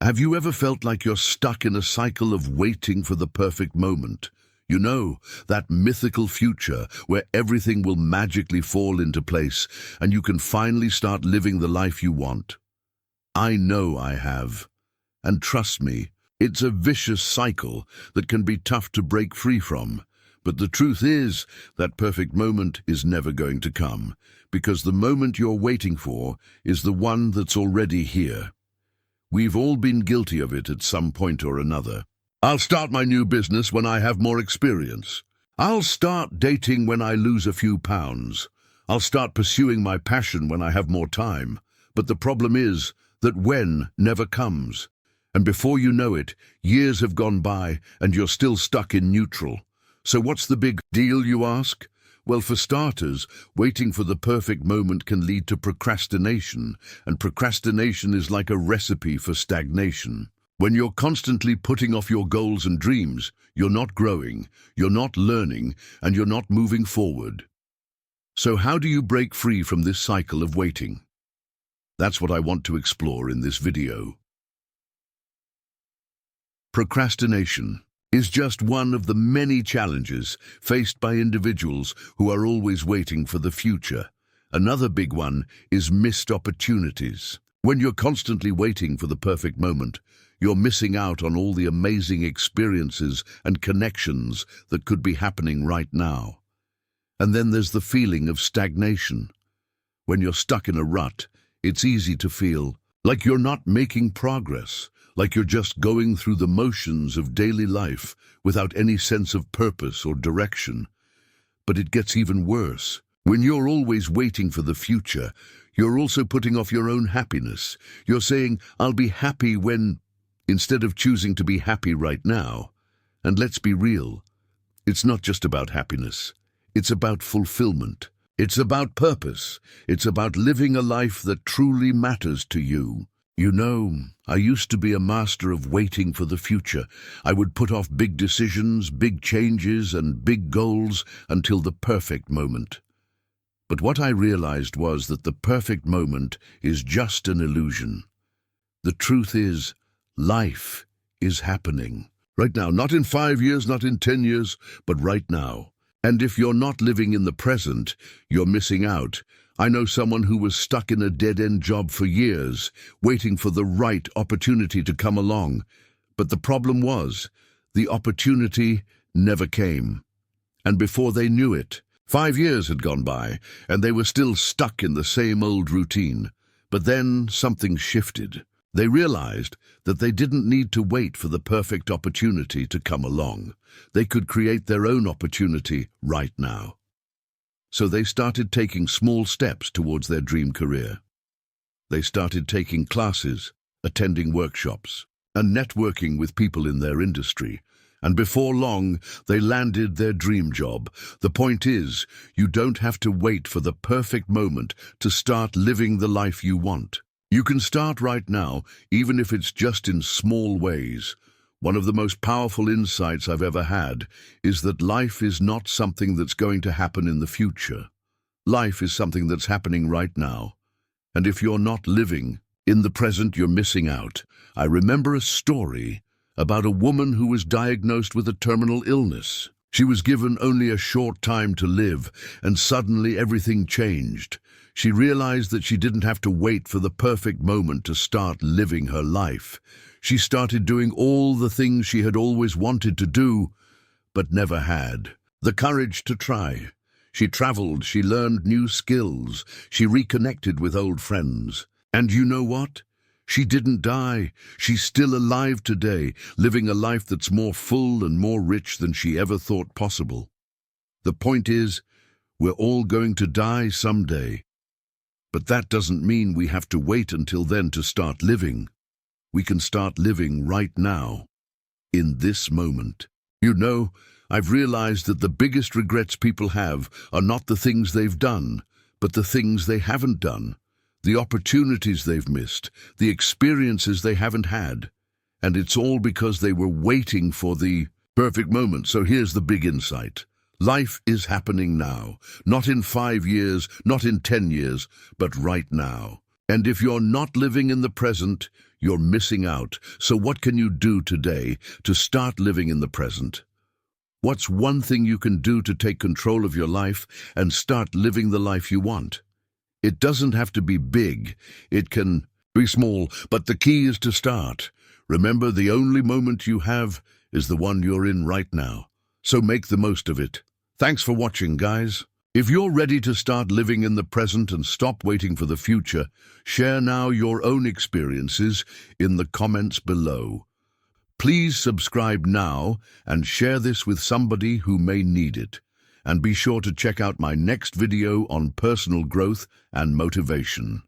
Have you ever felt like you're stuck in a cycle of waiting for the perfect moment? You know, that mythical future where everything will magically fall into place and you can finally start living the life you want. I know I have. And trust me, it's a vicious cycle that can be tough to break free from. But the truth is, that perfect moment is never going to come, because the moment you're waiting for is the one that's already here. We've all been guilty of it at some point or another. I'll start my new business when I have more experience. I'll start dating when I lose a few pounds. I'll start pursuing my passion when I have more time. But the problem is that when never comes. And before you know it, years have gone by and you're still stuck in neutral. So what's the big deal, you ask? Well, for starters, waiting for the perfect moment can lead to procrastination, and procrastination is like a recipe for stagnation. When you're constantly putting off your goals and dreams, you're not growing, you're not learning, and you're not moving forward. So how do you break free from this cycle of waiting? That's what I want to explore in this video. Procrastination is just one of the many challenges faced by individuals who are always waiting for the future. Another big one is missed opportunities. When you're constantly waiting for the perfect moment, you're missing out on all the amazing experiences and connections that could be happening right now. And then there's the feeling of stagnation. When you're stuck in a rut, it's easy to feel like you're not making progress, like you're just going through the motions of daily life without any sense of purpose or direction. But it gets even worse. When you're always waiting for the future, you're also putting off your own happiness. You're saying, I'll be happy when, instead of choosing to be happy right now. And let's be real, it's not just about happiness. It's about fulfillment. It's about purpose. It's about living a life that truly matters to you. You know, I used to be a master of waiting for the future. I would put off big decisions, big changes, and big goals until the perfect moment. But what I realized was that the perfect moment is just an illusion. The truth is, life is happening. Right now, not in 5 years, not in 10 years, but right now. And if you're not living in the present, you're missing out. I know someone who was stuck in a dead-end job for years, waiting for the right opportunity to come along. But the problem was, the opportunity never came. And before they knew it, 5 years had gone by, and they were still stuck in the same old routine. But then something shifted. They realized that they didn't need to wait for the perfect opportunity to come along. They could create their own opportunity right now. So they started taking small steps towards their dream career. They started taking classes, attending workshops, and networking with people in their industry. And before long, they landed their dream job. The point is, you don't have to wait for the perfect moment to start living the life you want. You can start right now, even if it's just in small ways. One of the most powerful insights I've ever had is that life is not something that's going to happen in the future. Life is something that's happening right now. And if you're not living in the present, you're missing out. I remember a story about a woman who was diagnosed with a terminal illness. She was given only a short time to live, and suddenly everything changed. She realized that she didn't have to wait for the perfect moment to start living her life. She started doing all the things she had always wanted to do, but never had. The courage to try. She traveled, she learned new skills, she reconnected with old friends. And you know what? She didn't die. She's still alive today, living a life that's more full and more rich than she ever thought possible. The point is, we're all going to die someday. But that doesn't mean we have to wait until then to start living. We can start living right now, in this moment. You know, I've realized that the biggest regrets people have are not the things they've done, but the things they haven't done, the opportunities they've missed, the experiences they haven't had. And it's all because they were waiting for the perfect moment. So here's the big insight. Life is happening now, not in 5 years, not in 10 years, but right now. And if you're not living in the present, you're missing out. So what can you do today to start living in the present? What's one thing you can do to take control of your life and start living the life you want? It doesn't have to be big. It can be small, but the key is to start. Remember, the only moment you have is the one you're in right now. So make the most of it. Thanks for watching, guys. If you're ready to start living in the present and stop waiting for the future, share now your own experiences in the comments below. Please subscribe now and share this with somebody who may need it. And be sure to check out my next video on personal growth and motivation.